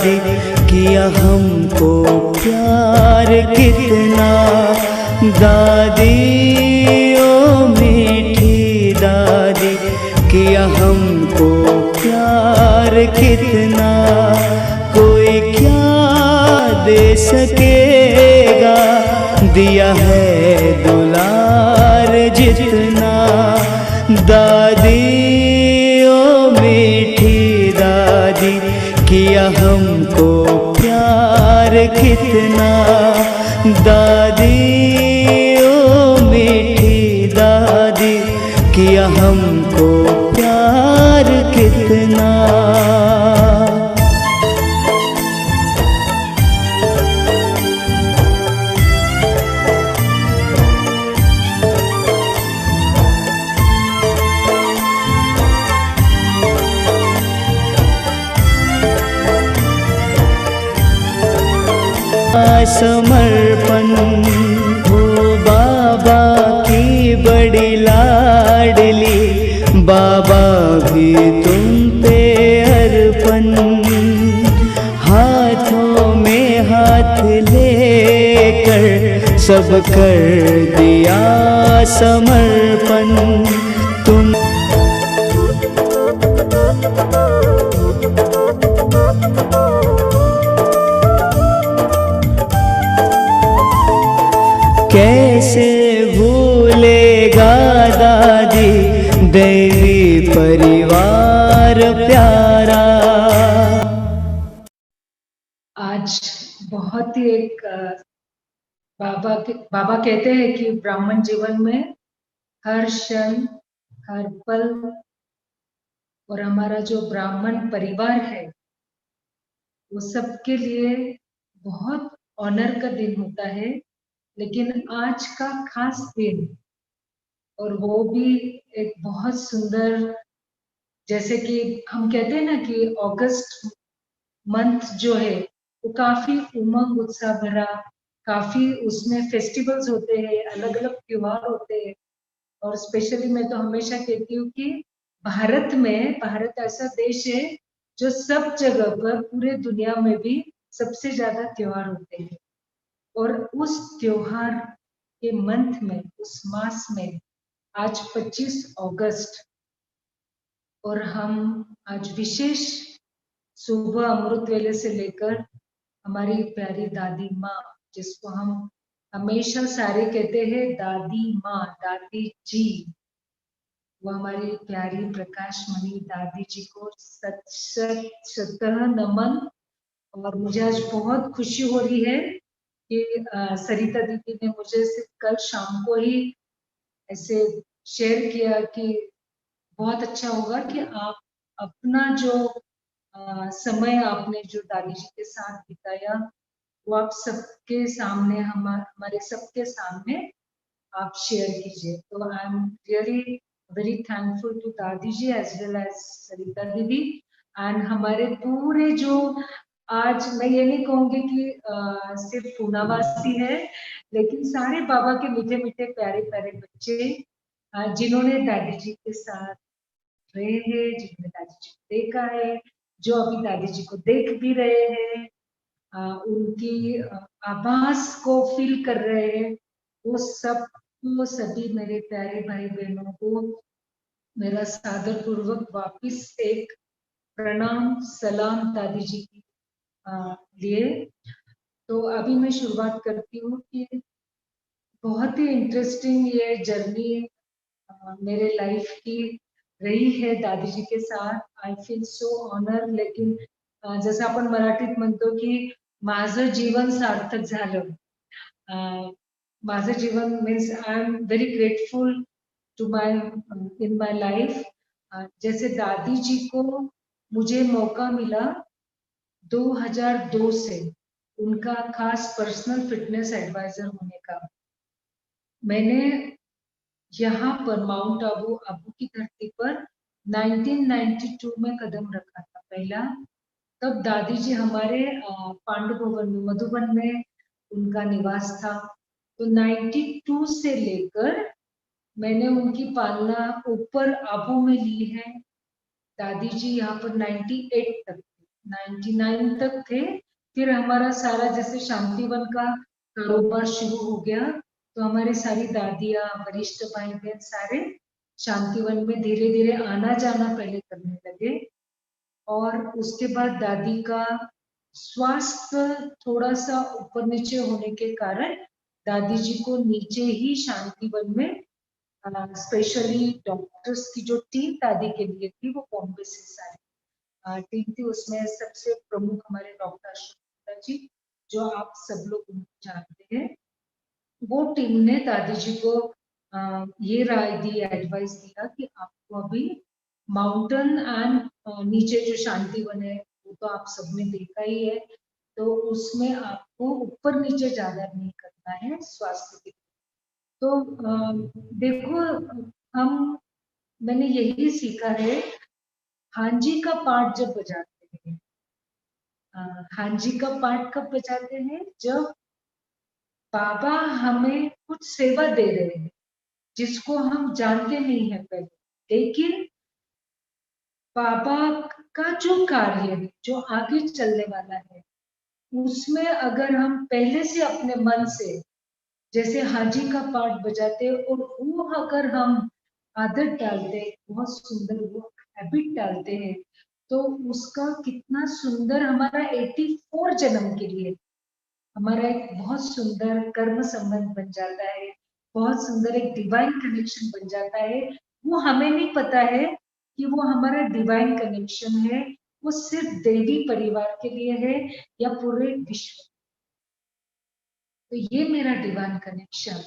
दादी किया हमको प्यार कितना। दादी ओ मीठी दादी किया हमको प्यार कितना। कोई क्या दे सकेगा दिया है दुलार जितना। दादी ओ मीठी दादी किया हमको प्यार कितना। दादी ओ मीठी दादी किया हमको प्यार कितना। समर्पण हो बाबा की बड़ी लाडली। बाबा भी तुम पे अर्पण। हाथों में हाथ लेकर सब कर दिया समर्पण। तुम कैसे भूलेगा दादी देवी परिवार प्यारा। आज बहुत ही एक बाबा कहते हैं कि ब्राह्मण जीवन में हर क्षण हर पल और हमारा जो ब्राह्मण परिवार है वो सबके लिए बहुत ऑनर का दिन होता है। लेकिन आज का खास दिन और वो भी एक बहुत सुंदर, जैसे कि हम कहते हैं ना कि अगस्त मंथ जो है वो काफी उमंग उत्साह भरा, काफी उसमें फेस्टिवल्स होते हैं, अलग अलग त्योहार होते हैं। और स्पेशली मैं तो हमेशा कहती हूँ कि भारत ऐसा देश है जो सब जगह पर पूरे दुनिया में भी सबसे ज्यादा त्योहार होते हैं। और उस त्योहार के मंथ में, उस मास में आज 25 अगस्त और हम आज विशेष सुबह अमृत वेले से लेकर हमारी प्यारी दादी माँ, जिसको हम हमेशा सारे कहते हैं दादी माँ, दादी जी, वो हमारी प्यारी प्रकाश मणि दादी जी को सत शतः नमन। और मुझे आज बहुत खुशी हो रही है कि सरिता दीदी ने मुझे सिर्फ कल शाम को ही ऐसे शेयर किया कि बहुत अच्छा होगा कि आप अपना जो समय आपने जो दादी जी के साथ बिताया वो आप सबके सामने, हमारे सबके सामने आप शेयर कीजिए। तो I am really very thankful to Dadi ji as well as Sarita didi and हमारे पूरे जो, आज मैं ये नहीं कहूंगी कि सिर्फ पूनावासी है, लेकिन सारे बाबा के मीठे मीठे प्यारे प्यारे बच्चे जिन्होंने दादी जी के साथ रहे हैं, जिन्होंने दादी जी को देखा है, जो अभी दादी जी को देख भी रहे हैं, उनकी आभास को फील कर रहे हैं, वो सब को, सभी मेरे प्यारे भाई बहनों को मेरा सादर पूर्वक वापिस एक प्रणाम सलाम दादी जी की लिए। तो अभी मैं शुरुआत करती हूँ कि बहुत ही इंटरेस्टिंग ये जर्नी मेरे लाइफ की रही है दादी जी के साथ। I feel so honour. लेकिन जसं आपण मराठीत म्हणतो की माझं जीवन सार्थक झालं, माझं जीवन means I am very grateful to my in my life. जैसे दादी जी को मुझे मौका मिला 2002 से उनका खास पर्सनल फिटनेस एडवाइजर होने का। मैंने यहाँ पर माउंट आबू आबू की धरती पर 1992 में कदम रखा था पहला। तब दादी जी हमारे पांडु भवन में, मधुबन में उनका निवास था। तो 92 से लेकर मैंने उनकी पालना ऊपर आबू में ली है। दादी जी यहाँ पर 98 तक थी। 99 तक थे। फिर हमारा सारा जैसे शांतिवन का कारोबार शुरू हो गया, तो हमारी सारी दादियाँ, वरिष्ठ भाई बहन सारे शांतिवन में धीरे धीरे आना जाना पहले करने लगे। और उसके बाद दादी का स्वास्थ्य थोड़ा सा ऊपर नीचे होने के कारण दादी जी को नीचे ही शांतिवन में स्पेशली डॉक्टर्स की जो टीम दादी के लिए थी, वो बॉम्बे से सारी टीम थी। उसमें सबसे प्रमुख हमारे डॉक्टर अशोक जी, जो आप सब लोग उनको जानते हैं। वो टीम ने दादी जी को ये राय दी, एडवाइस दिया कि आपको अभी माउंटेन एंड नीचे जो शांतिवन है वो तो आप सबने देखा ही है, तो उसमें आपको ऊपर नीचे ज्यादा नहीं करना है स्वास्थ्य के लिए। तो देखो, हम मैंने यही सीखा है, हांजी का पार्ट जब बजाते हैं, हांजी का पार्ट कब बजाते हैं, जब बाबा हमें कुछ सेवा दे रहे हैं जिसको हम जानते नहीं है पहले, लेकिन बाबा का जो कार्य है, जो आगे चलने वाला है, उसमें अगर हम पहले से अपने मन से जैसे हाजी का पार्ट बजाते और वो अगर हम आदत डालते, बहुत सुंदर वो हैबिट डालते हैं, तो उसका कितना सुंदर हमारा 84 जन्म के लिए हमारा एक बहुत सुंदर कर्म संबंध बन जाता है, बहुत सुंदर एक डिवाइन कनेक्शन बन जाता है। वो हमें नहीं पता है कि वो हमारा डिवाइन कनेक्शन है, वो सिर्फ देवी परिवार के लिए है या पूरे विश्व। तो ये मेरा डिवाइन कनेक्शन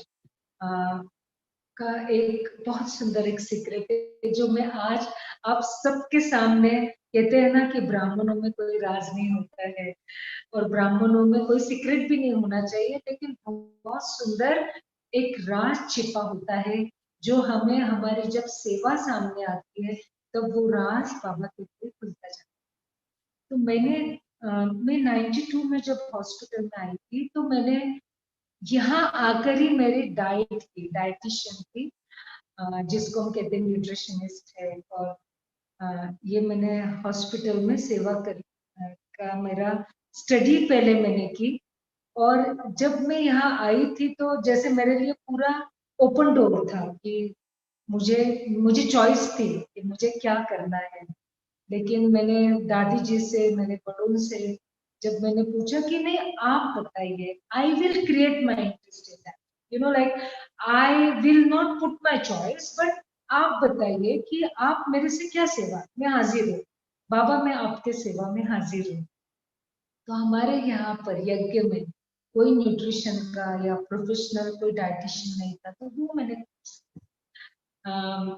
का एक बहुत सुंदर एक सीक्रेट है, जो मैं आज आप सबके सामने, कहते हैं ना कि ब्राह्मणों में कोई राज नहीं होता है और ब्राह्मणों में कोई सीक्रेट भी नहीं होना चाहिए, लेकिन बहुत सुंदर एक राज छिपा होता है, जो हमें हमारी जब सेवा सामने आती है तब वो राज बाबा के लिए खुलता जाता है। तो मैं 92 में जब हॉस्पिटल में आई थी, तो मैंने यहाँ आकर ही मेरी डाइटिशियन थी, जिसको हम कहते हैं न्यूट्रिशनिस्ट है, और ये मैंने हॉस्पिटल में सेवा करी का मेरा स्टडी पहले मैंने की। और जब मैं यहाँ आई थी तो जैसे मेरे लिए पूरा ओपन डोर था कि मुझे मुझे चॉइस थी कि मुझे क्या करना है। लेकिन मैंने दादी जी से, मेरे बड़ों से जब मैंने पूछा कि नहीं आप बताइए, I will create my interest in that, you know like I will not put my choice, but आप बताइए कि आप मेरे से क्या सेवा, मैं हाजिर हूँ बाबा, मैं आपके सेवा में हाजिर हूँ। तो हमारे यहाँ पर यज्ञ में कोई न्यूट्रिशन का या प्रोफेशनल कोई डाइटिशियन नहीं था, तो वो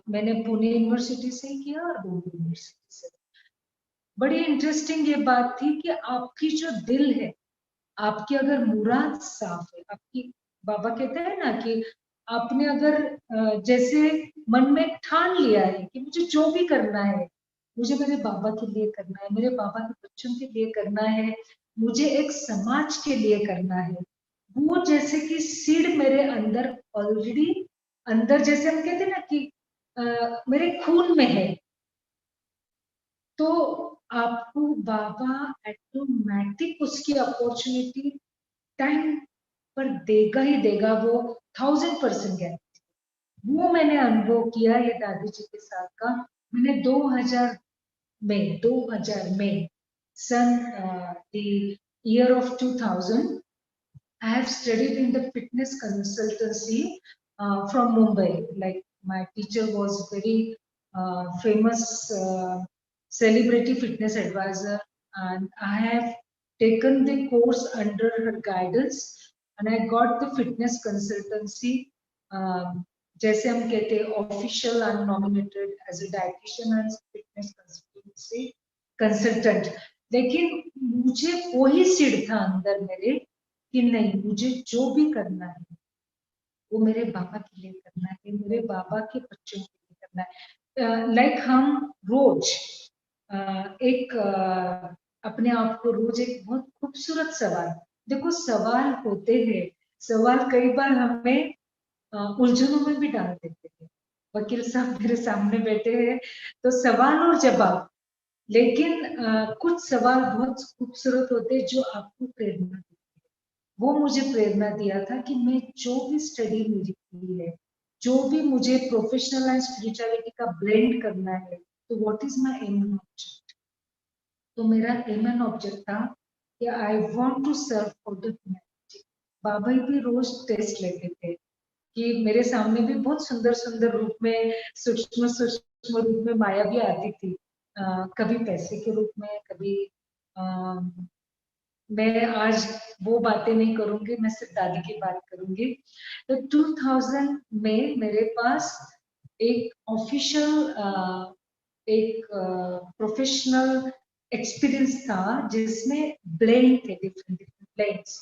मैंने पुणे यूनिवर्सिटी से किया और बॉम्बे यूनिवर्सिटी से। बड़ी इंटरेस्टिंग ये बात थी कि आपकी जो दिल है, आपकी अगर मुराद साफ है, आपकी, बाबा कहते हैं ना कि आपने अगर जैसे मन में ठान लिया है कि मुझे जो भी करना है, मुझे मेरे बाबा के लिए करना है, मेरे बाबा के बच्चों के लिए करना है, मुझे एक समाज के लिए करना है, वो जैसे कि सीड मेरे अंदर ऑलरेडी, अंदर जैसे हम कहते हैं ना कि मेरे खून में है, तो आपको बाबा ऑटोमेटिक उसकी अपॉर्चुनिटी टाइम पर देगा ही देगा, वो 1000% गारंटी। वो मैंने अनुभव किया ये दादी जी के साथ का। मैंने 2000 में सन the year of 2000 I have studied in the fitness consultancy from Mumbai. Like my teacher was very famous celebrity fitness advisor, and I have taken the course under her guidance, and I got the fitness consultancy. जैसे हम कहते हैं official and nominated as a dietitian and fitness consultancy consultant. लेकिन मुझे वही सिर था अंदर मेरे कि नहीं, मुझे जो भी करना है वो मेरे बाबा के लिए करना है, मेरे बाबा के बच्चों के लिए करना है। लाइक हम रोज एक अपने आप को रोज एक बहुत खूबसूरत सवाल, देखो सवाल होते हैं, सवाल कई बार हमें उलझनों में भी डाल देते हैं। वकील साहब मेरे सामने बैठे हैं, तो सवाल और जवाब लेकिन कुछ सवाल बहुत खूबसूरत होते जो आपको प्रेरणा देते हैं। वो मुझे प्रेरणा दिया था कि मैं जो भी स्टडी मेरी की है, जो भी मुझे प्रोफेशनल एंड स्पिरिचुअलिटी का ब्लेंड करना है, तो what is my aim and object. तो मेरा एम एंड ऑब्जेक्ट था कि I want to serve for the humanity. बाबा ही भी रोज टेस्ट लेते थे कि मेरे सामने भी बहुत सुंदर सुंदर रूप में, सूक्ष्म सूक्ष्म रूप में माया भी आती थी। कभी पैसे के रूप में, कभी मैं आज वो बातें नहीं करूंगी, मैं सिर्फ दादी की बात करूंगी। तो 2000 में मेरे पास एक ऑफिशियल एक प्रोफेशनल एक्सपीरियंस था जिसमें ब्लेंड थे, different different blends,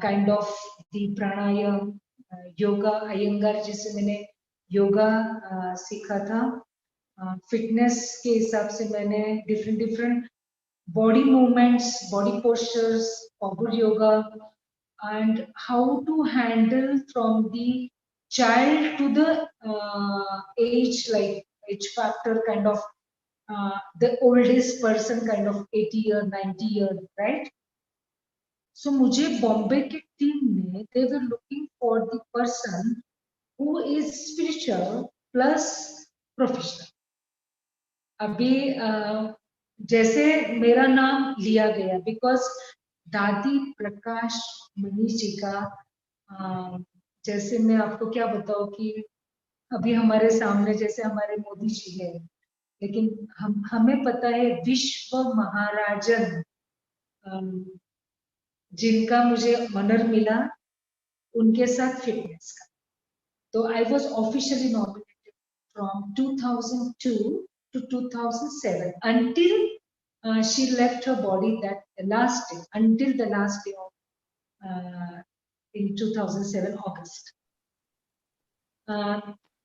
kind of the pranayama, yoga, Iyengar ji से मैंने योगा सीखा था। फिटनेस के हिसाब से मैंने different different body movements, body postures, power yoga, and how to handle from the child to the age, like age factor kind of, the oldest person kind of 80 year 90 year, right? So मुझे बॉम्बे की team ने, they were looking for the person who is spiritual plus professional. अभी जैसे मेरा नाम लिया गया because दादी प्रकाश मनीष जी का, जैसे मैं आपको क्या बताऊं कि अभी हमारे सामने जैसे हमारे मोदी जी है, लेकिन हमें पता है विश्व महाराजन जिनका मुझे ऑनर मिला, उनके साथ फिटनेस का। तो I was officially nominated from 2002 to 2007 until she left her body that last day, until the last day of in 2007 August.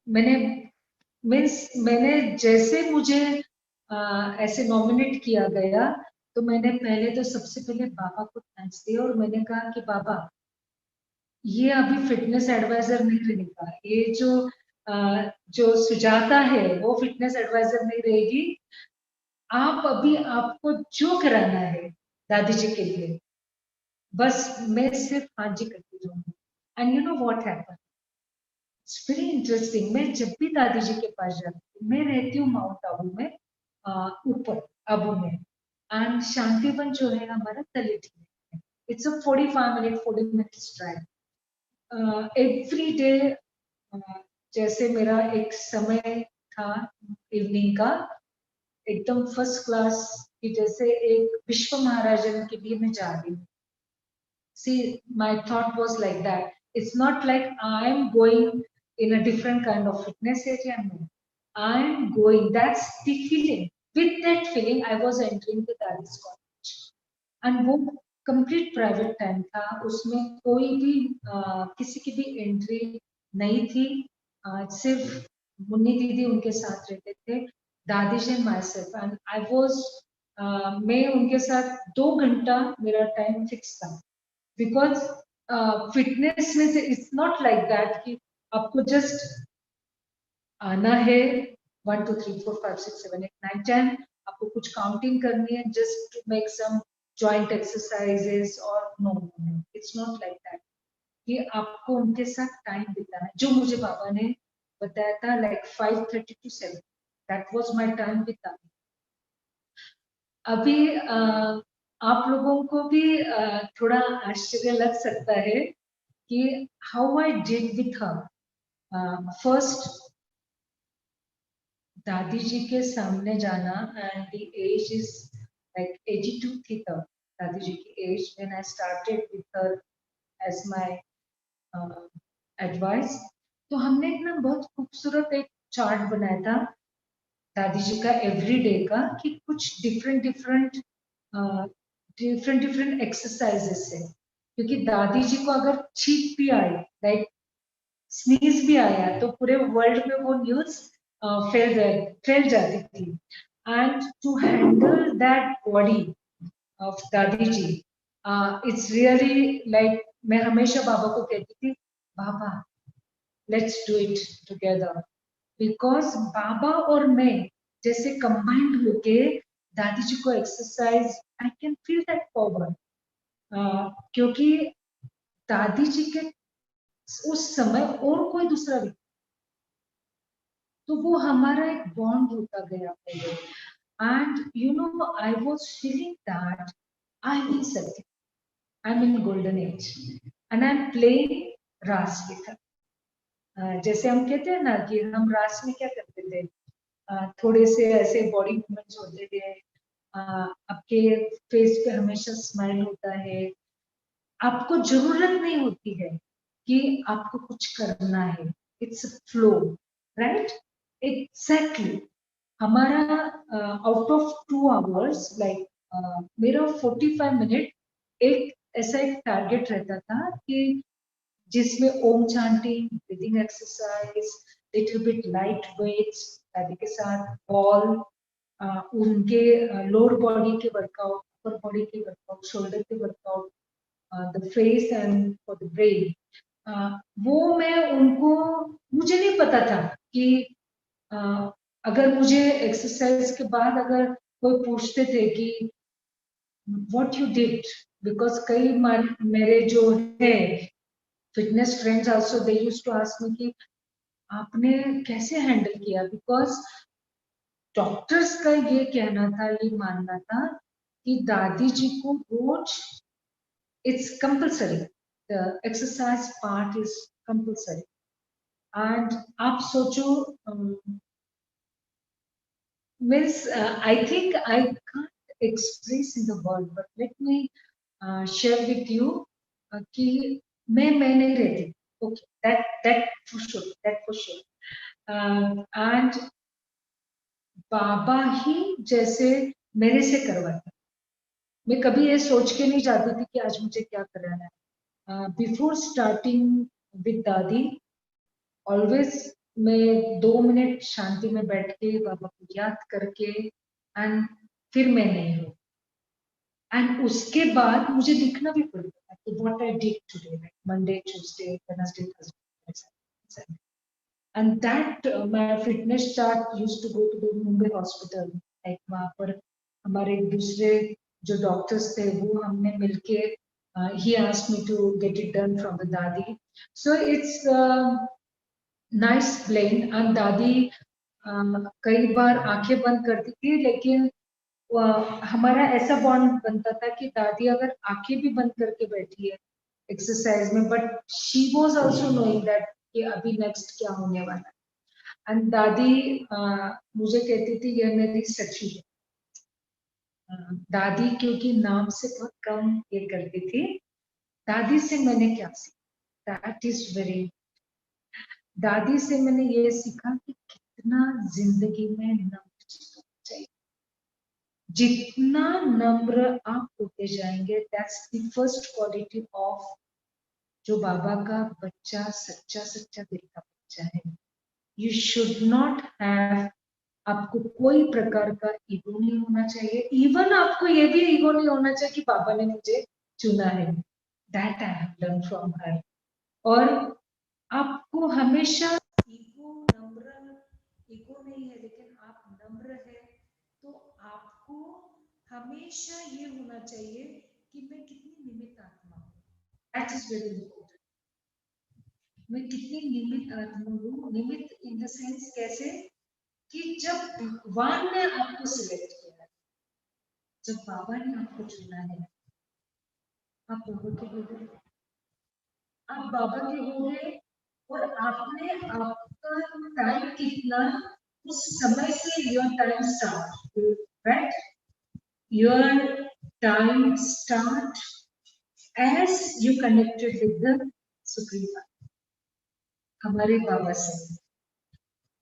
मैंने मैंने जैसे मुझे ऐसे नॉमिनेट किया गया, तो मैंने पहले तो सबसे पहले बाबा को थैंक्स दिया और मैंने कहा कि बाबा, ये अभी फिटनेस एडवाइजर नहीं रहेगा, ये जो सुजाता है वो फिटनेस एडवाइजर नहीं रहेगी। आप अभी आपको जो कराना है दादी जी के लिए, बस मैं सिर्फ हाँ जी करती रहूंगी। And you know what happen, it's very interesting. मैं जब भी दादी जी के पास जाती हूँ, मैं रहती हूँ माउंट आबू में, ऊपर आबू में, एंड शांतिवन जो है हमारा तलेटी में, it's a 40 minutes drive every day. जैसे मेरा एक समय था इवनिंग का, एकदम फर्स्ट क्लास की, जैसे एक विश्व महाराजन के लिए मैं जा रही हूँ। See, my thought was like that. It's not like I'm going in a different kind of fitness area. No, I'm going. That's the feeling. With that feeling, I was entering the Daddy's college, and वो complete private time था. उसमें कोई भी किसी की भी entry नहीं थी. सिर्फ मुन्नी दीदी उनके साथ रहते थे, दादी जी myself, and I was मैं उनके साथ 2 घंटा मेरा टाइम फिक्स था। बिकॉज फिटनेस में से इट्स नॉट लाइक दैट कि आपको जस्ट आना है 1 2 3 4 5 6 7 8 9 10, आपको कुछ काउंटिंग करनी है just to make some joint exercises, और no, it's not like that. कि आपको उनके साथ टाइम बिताना है, जो मुझे बाबा ने बताया था, like 5:30 to 7, that was my time बिताना। अभी आप लोगों को भी थोड़ा आश्चर्य लग सकता है कि how I did with her. First, दादी जी के सामने जाना, and the age is like 82 थी तब दादी जी की age, when I started with her as my advice. तो हमने एक ना बहुत खूबसूरत एक चार्ट बनाया था दादी जी का एवरी डे का, कि कुछ डिफरेंट डिफरेंट एक्सरसाइजेस है। क्योंकि दादी जी को अगर छींक भी आई, लाइक स्नीज भी आया, तो पूरे वर्ल्ड में वो न्यूज फैल जाती थी। And to handle that body of Dadi ji, it's really like, मैं हमेशा बाबा को कहती थी, बाबा let's do it together, because बाबा और मैं जैसे कंबाइंड होके दादी जी को exercise, I can feel that forward, क्योंकि दादी जी के उस समय और कोई दूसरा व्यक्ति, तो वो हमारा एक बॉन्ड होता गया पहले. And you know I was feeling that I mean Satya, I am in golden age and I am playing raas with her. जैसे हम कहते हैं ना कि हम रास में क्या करते थे, थोड़े से ऐसे बॉडी मूवमेंट्स होते थे, आपके फेस पे हमेशा स्माइल होता है, आपको जरूरत नहीं होती है कि आपको कुछ करना है, इट्स फ्लो, राइट. एग्जैक्टली. हमारा आउट ऑफ 2 आवर्स लाइक मेरा 45 मिनट एक ऐसा एक टारगेट रहता था कि जिसमें Om chanting, breathing exercise, little bit light weights दादी के साथ, बॉल, उनके लोअर बॉडी के वर्कआउट, अपर बॉडी के वर्कआउट, शोल्डर के workout, the face and for the brain. वो मैं उनको, मुझे नहीं पता था कि अगर मुझे एक्सरसाइज के बाद अगर कोई पूछते थे कि व्हाट यू डिड, बिकॉज कई मेरे जो है fitness friends also they used to ask me कि आपने कैसे हैंडल किया, बिकॉज डॉक्टर्स का ये कहना था, ये मानना था कि दादी जी को रोज it's compulsory, the exercise part is compulsory. And आप सोचो, means I think I can't express in the word, but let me share with you कि मैं नहीं रहती, okay, that for sure, that for sure. And बाबा ही जैसे मेरे से करवाते, मैं कभी ये सोच के नहीं जाती थी कि आज मुझे क्या करना है. बिफोर स्टार्टिंग विद दादी, ऑलवेज मैं 2 मिनट शांति में बैठ के बाबा को याद करके एंड फिर मैं नहीं हूँ. एंड उसके बाद मुझे लिखना भी पड़ता था कि what I did today, like Monday, Tuesday, Wednesday, Thursday. And that my fitness chart used to go to the Mumbai hospital, like वहां पर हमारे दूसरे जो डॉक्टर्स थे वो हमने मिलके he asked me to get it done from the dadi. So it's nice plane. And दादी कई बार आंखें बंद करती थी, लेकिन हमारा ऐसा बॉन्ड बनता था कि दादी अगर आंखें भी बंद करके बैठी है एक्सरसाइज में, but she was also knowing that कि अभी नेक्स्ट क्या होने वाला है. एंड दादी मुझे कहती थी ये मेरी सच्ची है. दादी क्योंकि नाम से बहुत कम ये करती थी. दादी से मैंने क्या सीखा, दैट इज वेरी, दादी से मैंने ये सीखा कि कितना जिंदगी में नम्र चाहिए. जितना नम्र आप होते जाएंगे, that's the first quality of जो बाबा का बच्चा, सच्चा सच्चा दिल का बच्चा है. यू शुड नॉट हैव, आपको कोई प्रकार का ईगो नहीं होना चाहिए. इवन आपको ये भी ईगो नहीं होना चाहिए कि बाबा ने मुझे चुना है. That I have learn from her. और आपको हमेशा ईगो, नम्र, ईगो नहीं है लेकिन आप नम्र है, तो आपको हमेशा ये होना चाहिए कि मैं कितनी निमित्त आत्मा हूँ. That is very important. मैं कितनी निमित्त आत्मा हूँ. निमित्त इन द सेंस कैसे कि जब भगवान ने आपको सिलेक्ट किया है, जब बाबा ने आपको चुना है, आप बाबा के हो गए, आप बाबा के हो गए. और आपने आपका टाइम कितना, उस समय से your time start, right. Your time start as you connected with the supreme, हमारे बाबा से.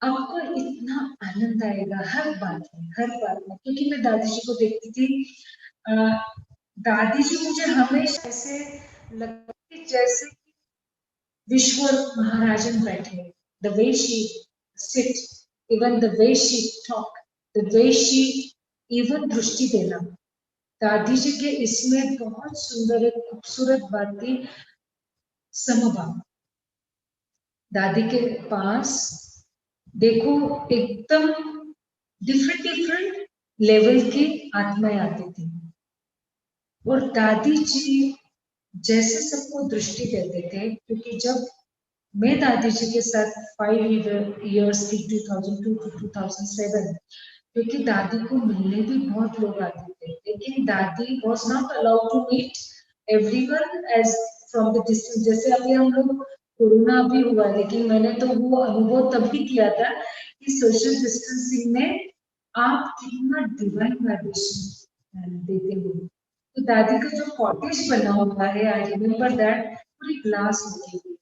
आपको इतना आनंद आएगा हर बात में, हर बात में. क्योंकि मैं दादी जी को देखती थी, दादी जी मुझे हमेशा ऐसे लगती जैसे विश्व महाराजन बैठे. The way she sit, even the way she talk, the way she even दृष्टि देना. दादी जी के इसमें बहुत सुंदर एक खूबसूरत बात थी, समभाव. दादी के पास देखो एकदम डिफरेंट डिफरेंट लेवल की आत्माएं आती थी। और दादी जी जैसे सबको दृष्टि देते थे, क्योंकि जब मैं दादी जी के साथ 5 years थी, 2002 to 2007, क्योंकि दादी को मिलने भी बहुत लोग आते थे, लेकिन दादी was not allowed to meet everyone as from the distance। जैसे अभी हम लोग कोरोना भी हुआ, लेकिन मैंने तो वो अनुभव तभी किया था कि सोशल डिस्टेंसिंग में आप कितना डिवाइन वाइब्रेशन देते हो। तो दादी का जो कॉटेज बना हुआ है, आई रिमेम्बर दैट, पूरी ग्लास लगी हुई।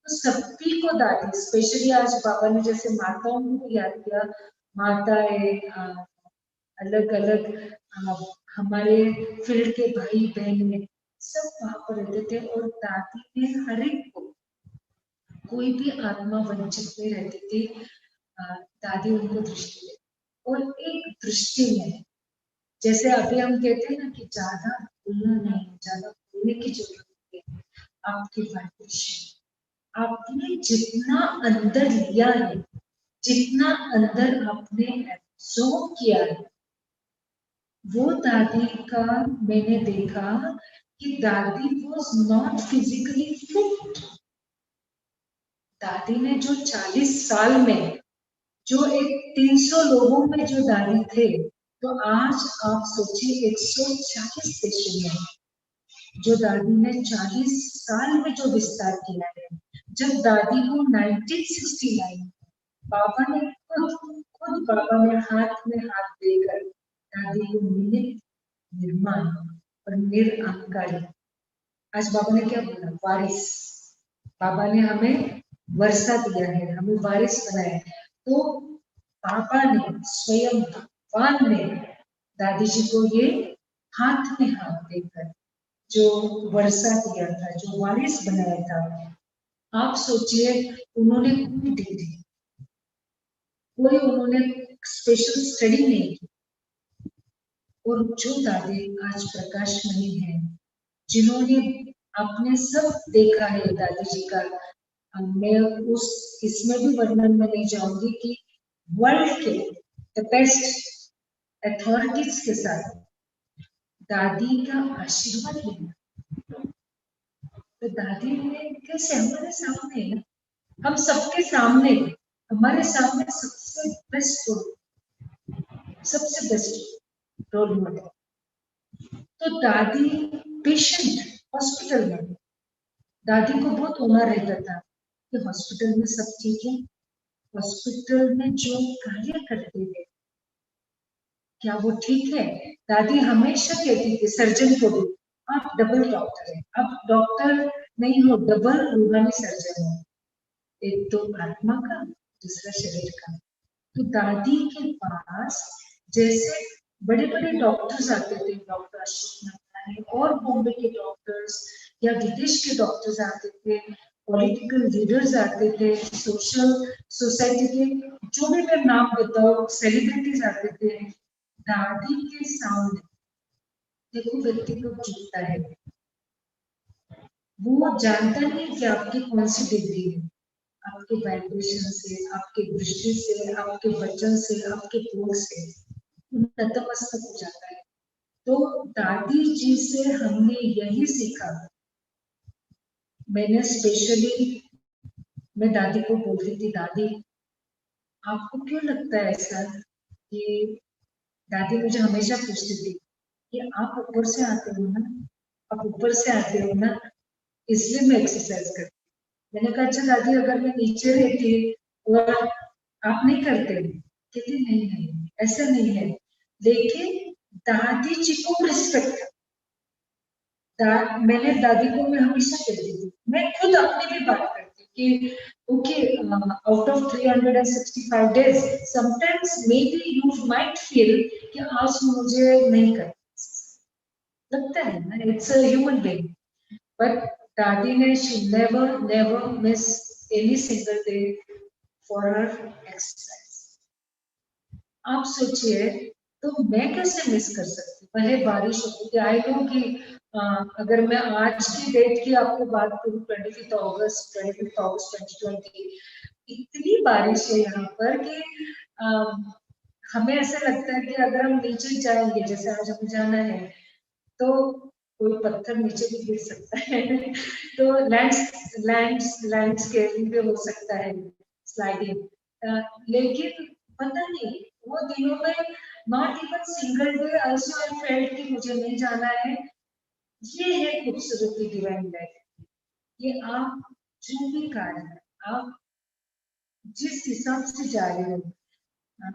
तो सभी को दादी, स्पेशली आज बाबा ने जैसे माताओं को याद किया, माताएं अलग अलग हमारे फील्ड के भाई बहन सब वहां पर रहते थे। और दादी ने हर एक को, कोई भी आत्मा वंचित नहीं रहती थी, दादी उनको दृष्टि देती। और एक दृष्टि में, जैसे अभी हम कहते हैं ना कि ज्यादा बोलना नहीं, ज्यादा बोलने की जरूरत नहीं है, आपकी वाइब्रेशन, आपने जितना अंदर लिया है, जितना अंदर आपने एब्जॉर्ब किया है, वो दादी का मैंने देखा कि दादी वॉज नॉट फिजिकली फिट। दादी ने जो 40 साल में, जो एक 300 लोगों में जो दादी थे, तो आज आप सोचिए 140 सेशन में जो दादी ने 40 साल में जो विस्तार किया है। जब दादी को 1969 बाबा ने खुद बाबा ने हाथ में हाथ देकर दादी को निमित्त, निर्माण और निरअहंकारी, आज बाबा ने क्या बोला, वारिस। बाबा ने हमें वर्षा दिया है, हमें वारिस बनाया है। तो बाबा ने, स्वयं भगवान ने दादी जी को ये हाथ में हाथ देकर जो वर्षा दिया था, जो वारिस बनाया था। आप सोचिए, उन्होंने कोई डिग्री, कोई उन्होंने स्पेशल स्टडी नहीं की। और जो दादी आज प्रकाश नहीं है, जिन्होंने आपने सब देखा है दादी जी का, मैं उस इसमें भी वर्णन में नहीं जाऊंगी कि वर्ल्ड के द बेस्ट अथॉरिटीज के साथ दादी का आशीर्वाद लेना। तो दादी ने कैसे हमारे सामने, हम सबके सामने, हमारे सामने सबसे बेस्ट रोल मॉडल। तो दादी पेशेंट हॉस्पिटल में, दादी को बहुत होना रहता था कि हॉस्पिटल में सब ठीक है, हॉस्पिटल में जो कार्य करते थे क्या वो ठीक है। दादी हमेशा कहती थी सर्जन को भी, आप डबल डॉक्टर हैं, आप डॉक्टर नहीं हो, डबल रूहानी सर्जन हो, एक तो आत्मा का, दूसरा शरीर का। तो दादी के पास जैसे बड़े बड़े डॉक्टर्स आते थे, डॉक्टर अशोक नारायण और बॉम्बे के डॉक्टर्स या विदेश के डॉक्टर्स आते थे, पॉलिटिकल लीडर्स आते थे, सोशल सोसाइटी के जो भी मैं नाम देता हूँ, सेलिब्रिटीज आते थे। दादी के सामने देखो व्यक्ति कब झुकता है, वो जानता नहीं कि आपकी कौन सी डिग्री है, आपके वाइब्रेशन से, आपके दृष्टि से, आपके वचन से, आपके बोल से नतमस्तक हो जाता है। तो दादी जी से हमने यही सीखा। मैंने स्पेशली, मैं दादी को बोलती थी, दादी आपको क्यों लगता है ऐसा, कि दादी मुझे हमेशा पूछती थी कि आप ऊपर से आते हो ना, आप ऊपर से आते हो ना, इसलिए मैं एक्सरसाइज करती। मैंने कहा अच्छा दादी, अगर मैं नीचे रहती और आप नहीं करते, कहती नहीं नहीं ऐसा नहीं है। लेकिन दादी जी को रिस्पेक्ट, मैंने दादी को मैं हमेशा कहती थी, मैं खुद अपनी भी बात करती कि okay, out of 365 days sometimes may be you might feel कि आज मुझे नहीं कर लगता है ना, it's a human being. But दादी ने, she never never miss any single day for her exercise. आप सोचिए, तो मैं कैसे मिस कर सकती, भले बारिश होती थी। आई नो कि अगर मैं आज की डेट की आपको बात करूं, 25 अगस्त 2020, इतनी बारिश है यहाँ पर कि हमें ऐसा लगता है कि अगर हम नीचे जाएंगे, जैसे आज हमें जाना है, तो कोई पत्थर नीचे भी गिर सकता है तो लैंड स्केलिंग भी हो सकता है, स्लाइडिंग। लेकिन पता नहीं वो दिनों में not even single day also I felt कि मुझे नहीं जाना है। ये है खूबसूरती डिवाइन लाइफ। ये आप जो भी कार्य, आप जिस हिसाब से जा रहे हो,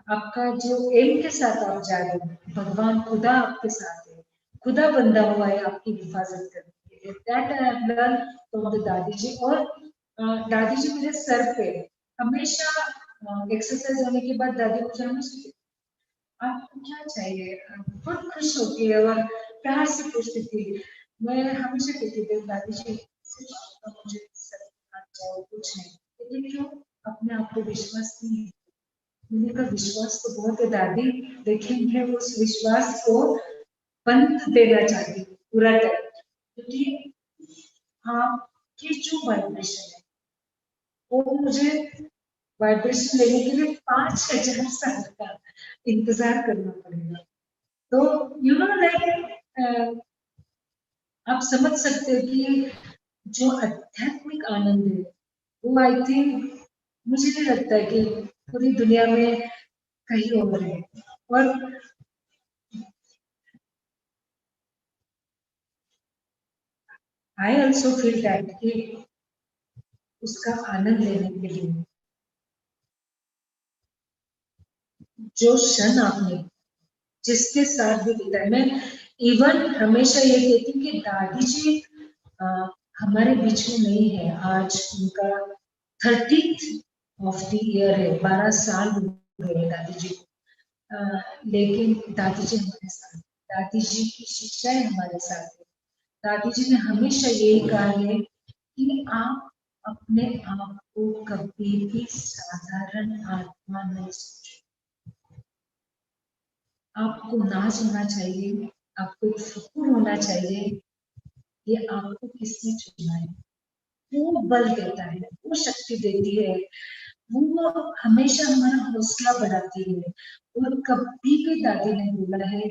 आपका जो एम के साथ आप जा रहे हो, भगवान खुदा आपके साथ है, खुदा बंदा हुआ है आपकी हिफाजत करने के लिए। That I have learn from the दादी जी। और दादी जी मेरे सर पे हमेशा एक्सरसाइज होने के बाद दादी मुझे हमेशा आपको क्या चाहिए, बहुत खुश होती है और प्यार से पूछती थी। मैं हमेशा कहती थी दादी जी सिर्फ आपका मुझे सर हाथ जाओ, कुछ नहीं। लेकिन क्यों? अपने आप को विश्वास नहीं है। मैंने कहा विश्वास तो बहुत है दादी, लेकिन मैं उस विश्वास को पंथ देना चाहती हूँ पूरा टाइम, क्योंकि आपकी जो वाइब्रेशन है वो मुझे वाइब्रेशन लेने के लिए 5000 साल का इंतजार करना पड़ेगा। तो यू नो लाइक आप समझ सकते हो कि जो आध्यात्मिक आनंद है वो आई थिंक, मुझे नहीं लगता है कि पूरी दुनिया में कहीं और है। और आई ऑल्सो फील दैट कि उसका आनंद लेने के लिए जो क्षण आपने जिसके साथ भी बिताए, मैं इवन हमेशा ये कहती हूँ कि दादी जी हमारे बीच में नहीं है आज। उनका 30th ऑफ द ईयर है, 12 साल हो गए दादी जी को। लेकिन दादी जी हमारे साथ, दादी जी की शिक्षाएं हमारे साथ है। दादी जी ने हमेशा यही कहा है कि आप अपने आप को कभी भी साधारण आत्मा नहीं सोचो। आपको नाज होना चाहिए, आपको एक फखर होना चाहिए कि आपको किसने चुना है। वो बल देता है, वो शक्ति देती है, वो हमेशा हमारा हौसला बढ़ाती है। और कभी भी दादी ने बोला है,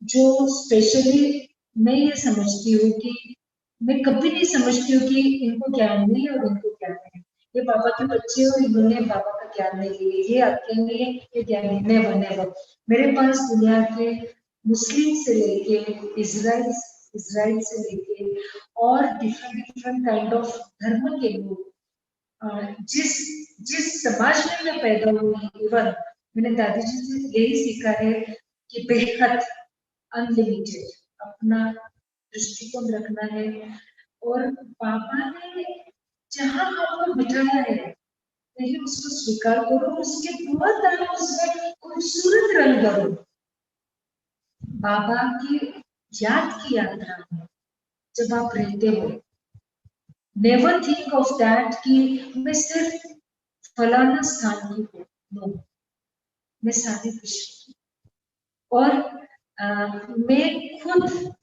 जो स्पेशली मैं ये समझती हूँ कि मैं कभी नहीं समझती हूँ कि इनको ज्ञान नहीं है और इनको ज्ञान है। ये बाबा के बच्चे और इन्होंने बाबा का ज्ञान नहीं लिया, ये अकेले है, ये ज्ञान नेवर नेवर। मेरे पास दुनिया के मुस्लिम से लेके इसराइल से लेके और डिफरेंट डिफरेंट काइंड ऑफ धर्म के लोग, जिस जिस समाज में मैं पैदा हुई, इवन मैंने दादी जी से यही सीखा है कि बेहद अनलिमिटेड अपना दृष्टिकोण रखना है। और बाबा ने जहाँ आपको बिठाया है पहले उसको स्वीकार करो, उसके बहुत तरह उसमें खूबसूरत रंग भरो। बाबा की याद की यात्रा में जब आप रहते हो, नेवर थिंक ऑफ दैट कि मैं सिर्फ फलाना स्थान की हूँ। नो, मैं सारे विश्व की। और मैं खुद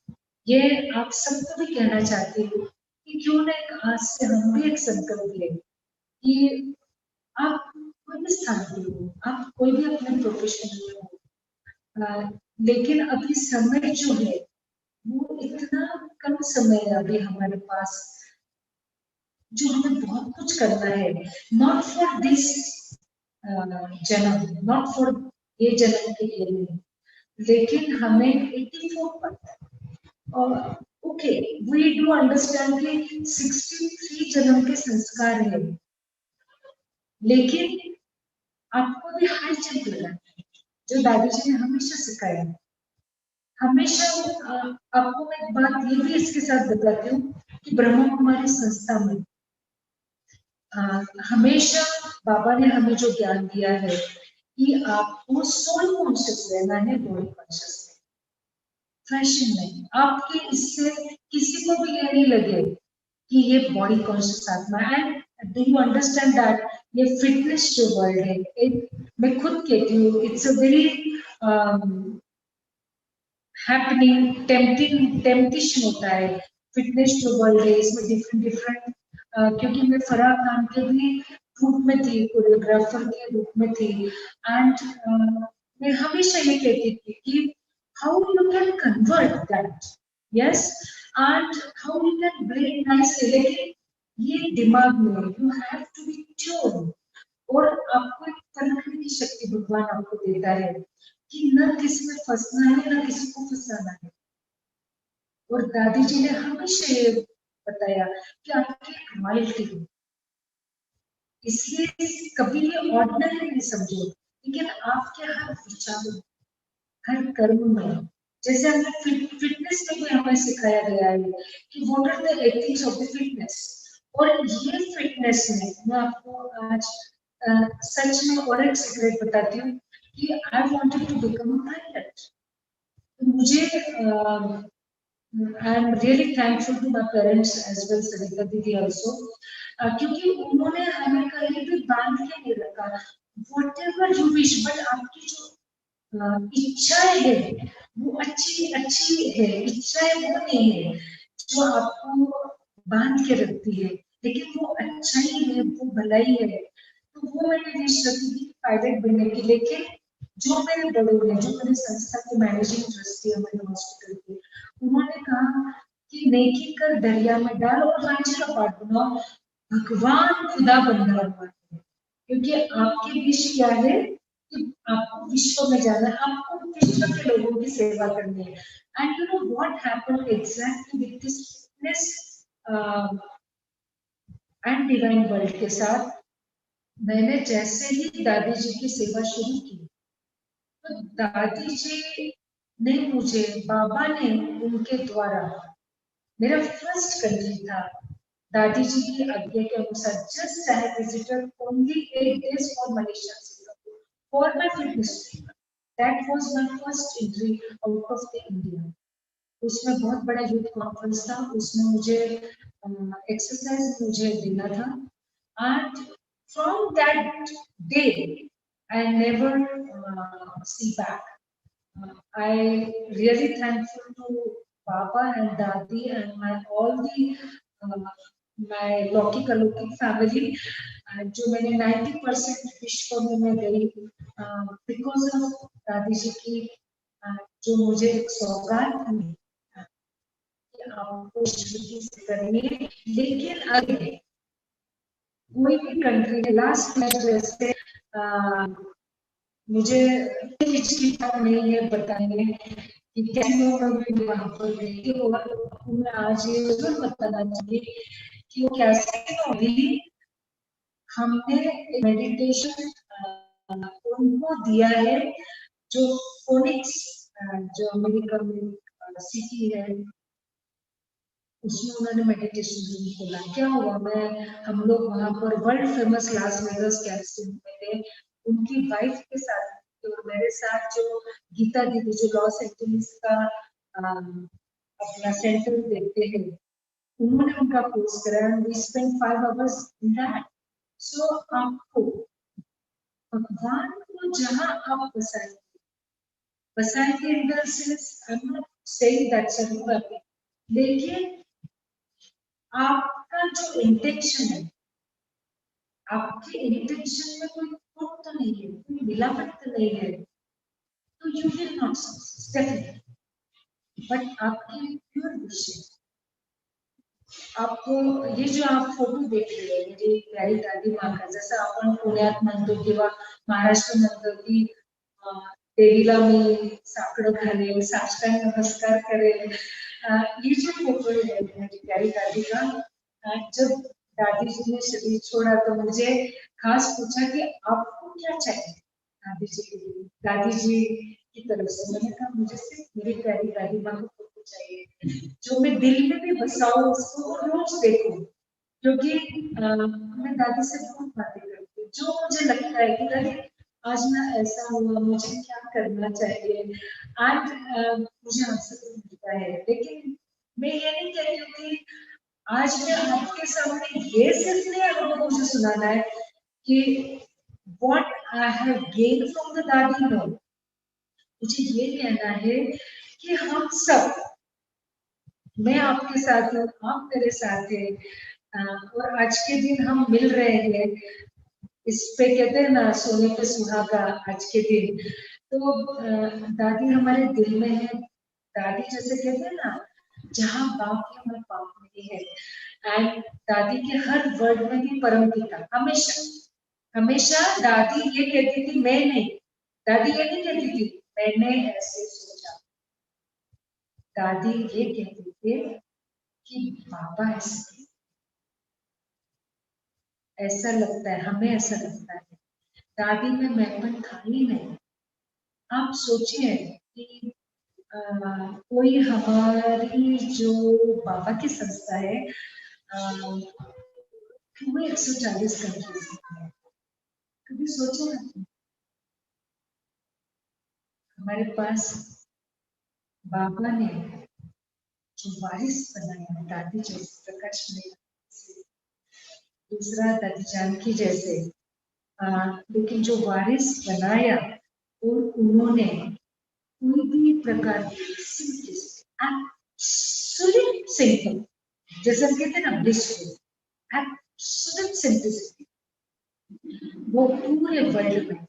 ये आप सबको भी कहना चाहती हूँ कि क्यों ना एक आज से हम भी एक संकल्प लें कि आप कोई भी स्थान पे हो, आप कोई भी अपने प्रोफेशन में हो, लेकिन अभी समय जो है वो इतना कम समय है अभी हमारे पास, जो हमें बहुत कुछ करना है। नॉट फॉर दिस जन्म, नॉट फॉर ये जन्म के लिए नहीं, लेकिन हमें 84 पर, और ओके वी डू अंडरस्टैंड कि 63 जन्म के संस्कार है, लेकिन आपको भी हाई जंप लगाना है, जो दादी जी ने हमेशा सिखाया है। हमेशा आपको मैं एक बात ये भी इसके साथ बताती हूँ कि ब्रह्मा कुमारी संस्था में हमेशा बाबा ने हमें जो ज्ञान दिया है कि आपको सोल कॉन्शियस रहना है, बॉडी कॉन्शियस फैशन नहीं। आपके इससे किसी को भी ये नहीं लगे कि ये बॉडी कॉन्शियस आत्मा है। डू यू अंडरस्टैंड दैट ये फिटनेस जो वर्ल्ड है, मैं खुद कहती हूँ it's a very happening temptation होता है। फिटनेस जो वर्ल्ड है इसमें डिफरेंट डिफरेंट, क्योंकि मैं फराह खान के भी रूप में थी, कोरियोग्राफर के रूप में थी। एंड मैं हमेशा ये कहती थी कि how you can convert that, yes, and how you can break nicely, लेकिन ये दिमाग में you have to be tune, और आपको एक परखने की शक्ति भगवान आपको देता है कि न किसी में फंसना है न किसी को फंसाना है। और दादी जी ने हमेशा ये बताया कि आपकी एक रॉयल्टी है, इसलिए कभी ये ऑर्डिनरी नहीं समझो, लेकिन आपके हर विचारों, हर कर्म में, जैसे हमें फिटनेस में भी हमें सिखाया गया है कि what are the ethics of the fitness. और ये फिटनेस में मैं आपको आज सच में और एक सीक्रेट बताती हूँ कि I wanted to become a pilot. मुझे I am really thankful to my parents as well, Sarita Didi also, क्योंकि उन्होंने हमें कहीं भी बांध के नहीं रखा। Whatever you wish, but आपकी जो इच्छाएं है वो अच्छी अच्छी है, इच्छाएं वो नहीं है जो आपको बांध के रखती है, लेकिन वो अच्छाई है, वो भलाई है। तो वो मैंने विश रखी थी पायलट बनने की, लेकिन जो मेरे बड़ों ने, जो मेरे संस्था के मैनेजिंग ट्रस्टी हमारे हॉस्पिटल के, उन्होंने कहा कि नेकी कर दरिया में डाल और रांची का पाठ बनाओ, भगवान खुदा बंदा है, क्योंकि आपकी विश क्या है कि आपको विश्व में जाना है, आपको विश्व के लोगों की सेवा करनी है। And you know what happened exactly with this fitness and divine world के साथ, मैंने जैसे ही दादी जी की सेवा शुरू की, तो दादी जी ने मुझे, बाबा ने उनके द्वारा, मेरा फर्स्ट कंट्री था, दादी जी की आज्ञा के अनुसार, just I visited only 8 days for Malaysia Singapore for my fitness trainer. That was my first entry out of the India. उसमें बहुत बड़ा यूथ कॉन्फ्रेंस था, उसमें मुझे एक्सरसाइज मुझे देना था। And from that day I never see back. I really thankful to Baba and Dadi and my all the my लौकिक अलौकिक family, जो मैंने 90% विश्व में मैं गई because of दादी जी की जो मुझे एक सौगात मिली कि आपको शुरू से करनी है। लेकिन अगर कोई भी कंट्री लास्ट में जैसे मुझे हिचकिचाहट नहीं है बताने कि कैसे मैं वहां पर गई, और मैं आज ये जरूर बताना चाहिए कि वो कैसे होगी। हमने मेडिटेशन उनको दिया है, जो फोनिक्स जो अमेरिका में सिटी है, उसमें उन्होंने मेडिटेशन रूम खोला। क्या हुआ, हम लोग वहां पर world famous Las Vegas camp में थे, उनकी वाइफ के साथ और मेरे साथ जो गीता दीदी जो लॉस एंजलिस का अपना सेंटर देखते हैं, उन्होंने उनका कोर्स कराया। We spend 5 hours in that. So आपको भगवान को जहां आप बसाएंगे in the sense, I am not saying that's a rule, लेकिन आपका जो इंटेंशन है, आपके इंटेंशन में कोई खोट तो नहीं है, कोई मिलावट तो नहीं है, तो you will not success. But आपकी प्योर विश, आपको ये जो आप फोटो देख रहे हैं मेरी प्यारी दादी माँ का, जैसा आपण पुण्यात म्हणतो किंवा महाराष्ट्र म्हणतो की देवीला मी साकडं घालेल, साष्टांग नमस्कार करेल, ये जो फोटो है मेरी प्यारी दादी का, जब दादी जी ने शरीर छोड़ा तो मुझे खास पूछा कि आपको क्या चाहिए दादी जी के लिए, दादी जी की तरफ से। मैंने कहा मुझे सिर्फ मेरी प्यारी दादी माँ को फोटो चाहिए, जो मैं दिल में भी बसाऊं उसको और रोज देखूं, क्योंकि मैं दादी से बहुत बातें करती हूँ, जो मुझे लगता है कि दादी आज ना ऐसा हुआ, मुझे क्या करना चाहिए, आज मुझे आंसर तो मिलता है। लेकिन मैं ये नहीं कहती हूँ कि आज मैं आपके सामने ये सिर्फ नहीं आपको मुझे सुनाना है कि what I have gained from the दादी, नो, मुझे ये कहना है कि हम सब, मैं आपके साथ हूँ, आप मेरे साथ हैं, और आज के दिन हम मिल रहे हैं, इस पे कहते हैं ना सोने पे सुहागा आज के दिन। तो दादी हमारे दिल में है। दादी जैसे कहते हैं ना, जहाँ बाप है वहाँ बाप नहीं है। एंड दादी के हर वर्ड में भी परम पिता, हमेशा हमेशा दादी ये कहती थी, मैं नहीं, दादी ये नहीं कहती थी मैंने ऐसे सोचा, दादी ये कहती थी कि बाबा ऐसा लगता है, हमें ऐसा लगता है। दादी में मैंपन था ही नहीं। आप सोचिए कि कोई हमारी जो बाबा की संस्था है, वो 140 कंट्रीज में है। कभी सोचा ना हमारे पास बाबा ने जो वारिस बनाया, दादी जैसे प्रकाश में, दूसरा दादी जानकी जैसे, लेकिन जो वारिस बनाया और उन्होंने कोई भी प्रकार की सिंपल, जैसे हम कहते हैं ना ब्लिसफुल, एब्सोल्यूट सिंपलिसिटी, वो पूरे वर्ल्ड में।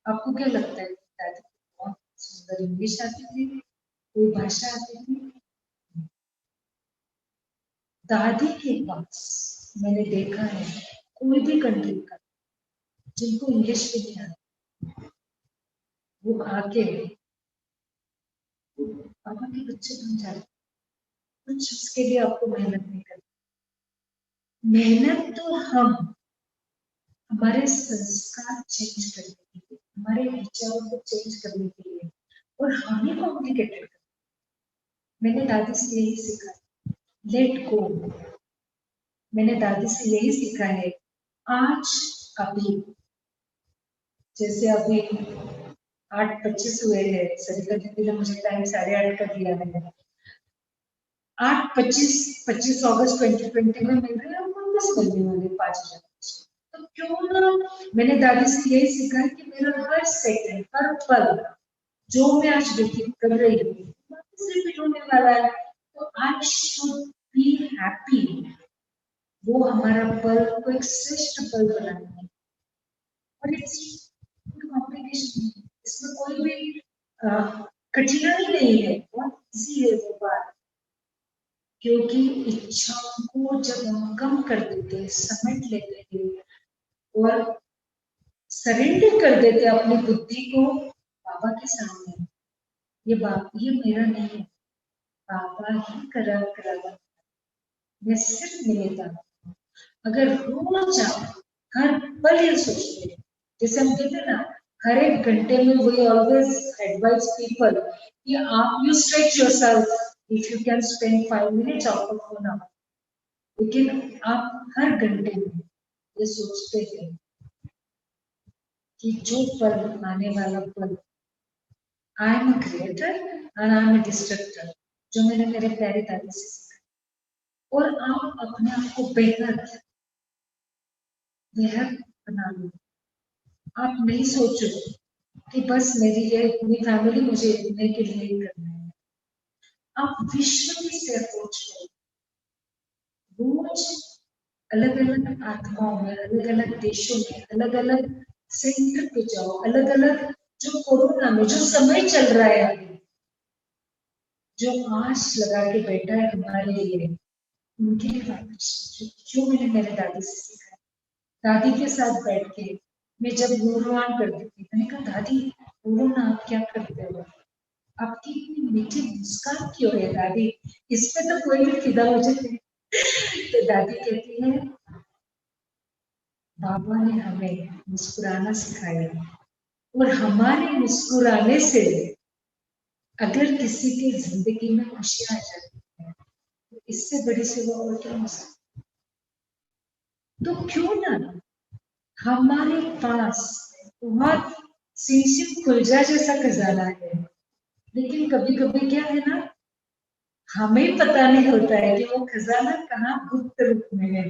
आपको क्या लगता है दादी बहुत सुंदर इंग्लिश आती थी, कोई भाषा आती थी? दादी के पास मैंने देखा है कोई भी कंट्री का जिनको इंग्लिश भी नहीं आती, वो आके पापा के बच्चे बन जाते। कुछ उसके लिए आपको मेहनत नहीं करनी। मेहनत तो हम हमारे संस्कार चेंज करने के लिए, हमारे विचारों को चेंज करने के लिए, और हम ही कॉम्प्लिकेटेड करते। मैंने दादी से यही सीखा, लेट गो। मैंने दादी से यही सीखा है, आज अभी, जैसे अभी 8:25 हुए हैं, सरिता दीदी ने मुझे टाइम 8:30 का दिया है। 25 अगस्त 2020 में मिल रहे हैं, वापस मिलने वाले 5 जनवरी। तो क्यों ना, मैंने दादी से यही सीखा है कि मेरा हर सेकंड, हर पल जो मैं आज व्यतीत कर रही हूँ वापस रिपीट होने वाला है। तो आई शुड बी हैप्पी। वो हमारा पल को एक श्रेष्ठ पल बनाना है, और कॉम्प्लिकेशन, इसमें कोई भी कठिनाई नहीं है, बहुत इजी है वो बात। क्योंकि इच्छाओं को जब हम कम कर देते हैं, समेट लेते हैं और सरेंडर कर देते हैं अपनी बुद्धि को बाबा के सामने, ये मेरा नहीं है, बाबा ही करा। मैं सिर्फ निमित्त। अगर रोज आप हर पल ये सोचते हैं, जैसे हम कहते हैं ना, हर एक घंटे में वी ऑलवेज एडवाइज पीपल कि आप you stretch yourself if you can spend 5 minutes out of 1 hour. लेकिन आप हर घंटे में ये सोचते हैं कि जो पल, आने वाला पल, I am a creator and I am a destructor, जो मैंने मेरे प्यारे दादी से सीखा। और आप अपने आप को बेहतर बना लो। आप नहीं सोचो कि बस मेरी ये पूरी फैमिली मुझे इतने के लिए ही करना है। आप विश्व से अप्रोच करो, रोज अलग अलग आत्माओं में, अलग अलग देशों में, अलग अलग सेंटर पे जाओ, अलग अलग, जो कोरोना में जो समय चल रहा है अभी, जो आस लगा के बैठा है हमारे लिए, उनके लिए वापस जो मैंने मेरे दादी से सीखा। दादी के साथ बैठ के मैं जब गुणगान करती थी, मैंने कहा दादी बोलो ना, आप क्या करते हो, आपकी इतनी मीठी मुस्कान क्यों है दादी, इस पे तो कोई भी फिदा हो जाए। तो दादी कहती है, बाबा ने हमें मुस्कुराना सिखाया, और हमारे मुस्कुराने से अगर किसी की जिंदगी में खुशियां आ जाती है, तो इससे बड़ी सेवा और क्या हो सकती। तो क्यों ना हमारे पास बहुत सिंसिन खुलजा जैसा खजाना है, लेकिन कभी कभी क्या है ना, हमें पता नहीं होता है कि वो खजाना कहाँ गुप्त रूप में है।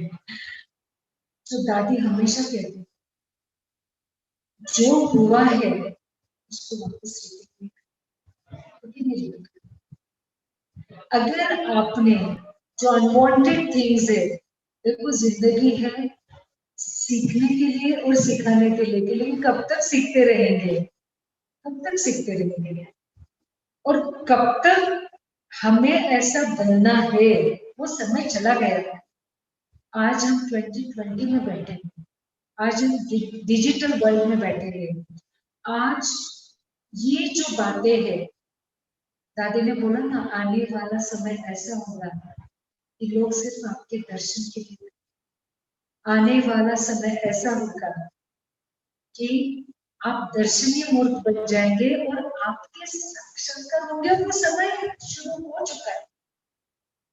तो दादी हमेशा कहती, जो हुआ है उसको वापस रिपीट। अगर आपने जो अनवांटेड थिंग्स है, देखो जिंदगी है सीखने के लिए और सिखाने के लिए, लेकिन कब तक सीखते रहेंगे, कब तक सीखते रहेंगे, और कब तक हमें ऐसा बनना है, वो समय चला गया है। आज हम 2020 में बैठे हैं, आज हम डिजिटल वर्ल्ड में बैठे हैं। आज ये जो बातें हैं, दादी ने बोला ना, आने वाला समय ऐसा होगा कि लोग सिर्फ आपके दर्शन के लिए, आने वाला समय ऐसा होगा कि आप दर्शनीय मूर्त बन जाएंगे और आपके साक्षात्कार होंगे। वो समय शुरू हो चुका है,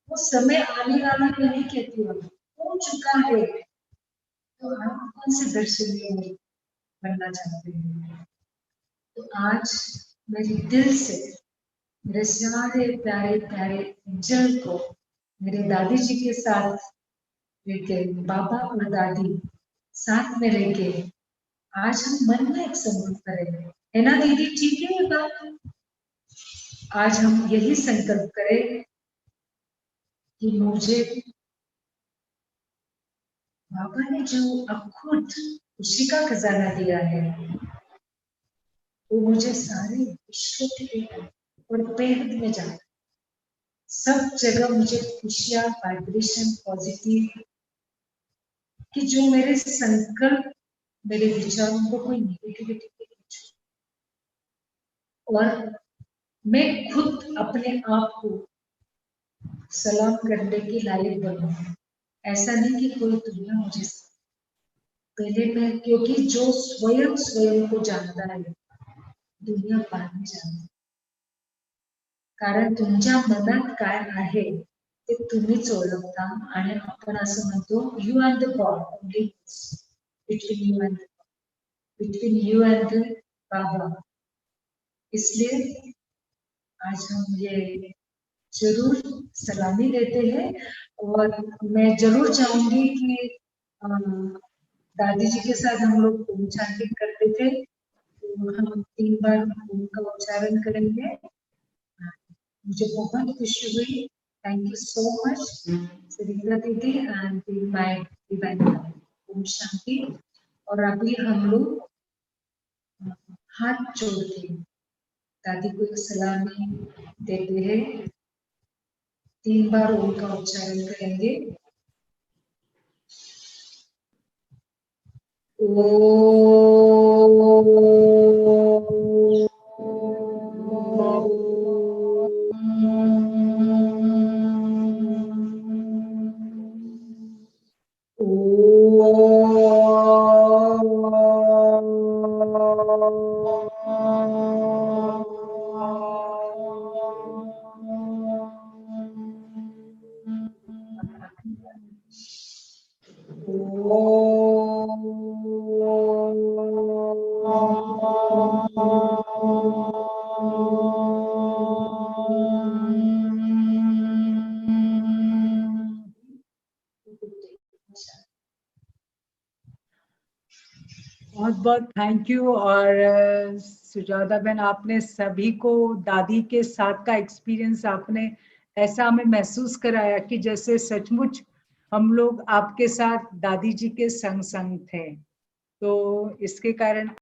वो समय आने वाला नहीं कहती हूँ, हो चुका है। तो आप कौन से दर्शनीय मूर्त बनना चाहते हैं? तो आज मेरे दिल से मेरे सारे प्यारे प्यारे एंजल को मेरे दादी जी के साथ लेके, बाबा और दादी साथ में लेके, आज हम मन में एक संकल्प करें, है ना दीदी? ठीक है ये बात? आज हम यही संकल्प करें कि मुझे बाबा ने जो अखुद खुशी का खजाना दिया है, वो मुझे सारे विश्व के और बेहद में जाना, सब जगह मुझे खुशियां, वाइब्रेशन, पॉजिटिव, कि जो मेरे संकल्प, मेरे विचारों को कोई नेगेटिविटी नहीं, और मैं खुद अपने आप को सलाम करने के लायक बनूं। ऐसा नहीं कि कोई दुनिया मुझे पहले मैं, क्योंकि जो स्वयं स्वयं को जानता है दुनिया बाद में जानती, कारण तुमच्या मनात काय आहे ते तुम्हीच ओळखता, आणि आपण असं म्हणतो you and the god, only between you and between you and the baba. इसलिए आज हम ये जरूर सलामी देते हैं, और मैं जरूर चाहूंगी कि दादी जी के साथ हम लोग ओम शांति करते थे, तो हम 3 बार ओम का उच्चारण करेंगे। मुझे बहुत खुशी हुई। Thank you so much Sarita didi and my divine Om Shanti. और अभी हम लोग हाथ जोड़ के दादी को एक सलामी देते हैं, 3 बार ओम का उच्चारण करेंगे। बहुत बहुत थैंक यू। और सुजाता बहन, आपने सभी को दादी के साथ का एक्सपीरियंस आपने ऐसा हमें महसूस कराया कि जैसे सचमुच हम लोग आपके साथ दादी जी के संग संग थे। तो इसके कारण